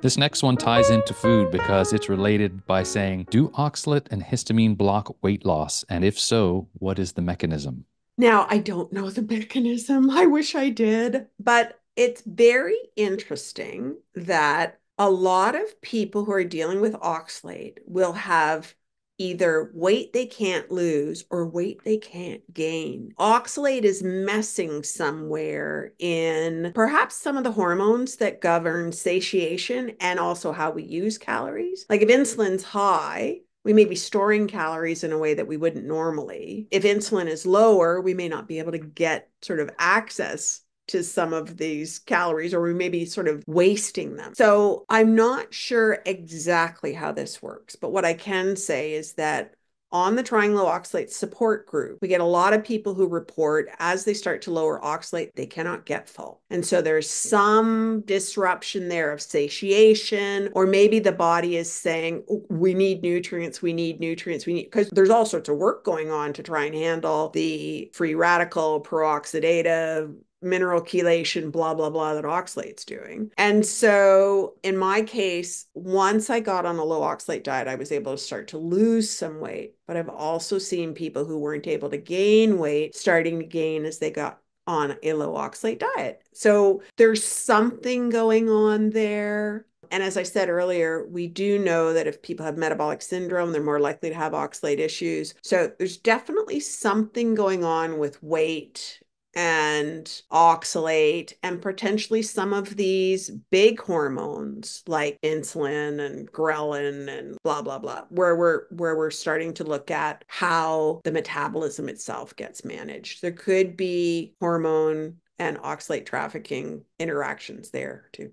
This next one ties into food because it's related by saying, do oxalate and histamine block weight loss? And if so, what is the mechanism? Now, I don't know the mechanism. I wish I did, but it's very interesting that a lot of people who are dealing with oxalate will have either weight they can't lose or weight they can't gain. Oxalate is messing somewhere in perhaps some of the hormones that govern satiation and also how we use calories. Like if insulin's high, we may be storing calories in a way that we wouldn't normally. If insulin is lower, we may not be able to get sort of access to some of these calories, or we may be sort of wasting them. So I'm not sure exactly how this works, but what I can say is that on the trying low oxalate support group, we get a lot of people who report as they start to lower oxalate, they cannot get full. And so there's some disruption there of satiation, or maybe the body is saying, "Oh, we need nutrients, we need nutrients, we need," because there's all sorts of work going on to try and handle the free radical, peroxidative, mineral chelation, blah, blah, blah, that oxalate's doing. And so in my case, once I got on a low oxalate diet, I was able to start to lose some weight. But I've also seen people who weren't able to gain weight starting to gain as they got on a low oxalate diet. So there's something going on there. And as I said earlier, we do know that if people have metabolic syndrome, they're more likely to have oxalate issues. So there's definitely something going on with weight and oxalate and potentially some of these big hormones like insulin and ghrelin and blah blah blah, where we're starting to look at how the metabolism itself gets managed. There could be hormone and oxalate trafficking interactions there too.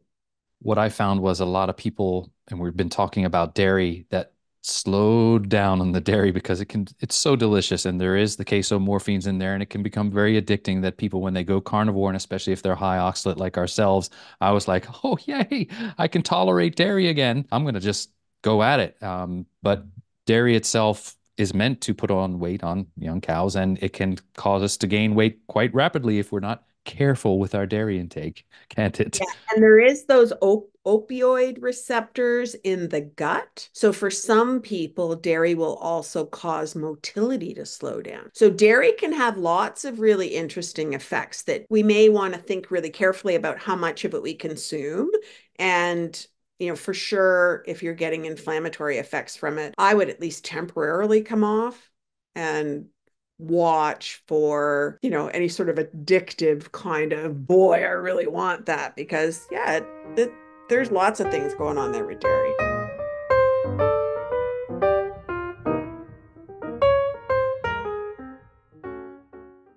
What I found was a lot of people, and we've been talking about dairy, that slowed down on the dairy because it's so delicious and there is the casomorphines in there and it can become very addicting that people, when they go carnivore, and especially if they're high oxalate like ourselves, I was like, oh, yay, I can tolerate dairy again. I'm going to just go at it. But dairy itself is meant to put on weight on young cows, and it can cause us to gain weight quite rapidly if we're not careful with our dairy intake, can't it? Yeah, and there is those opioid receptors in the gut. So for some people, dairy will also cause motility to slow down. So dairy can have lots of really interesting effects that we may want to think really carefully about how much of it we consume. And for sure, if you're getting inflammatory effects from it, I would at least temporarily come off and watch for, any sort of addictive kind of, boy, I really want that because, yeah, there's lots of things going on there with dairy.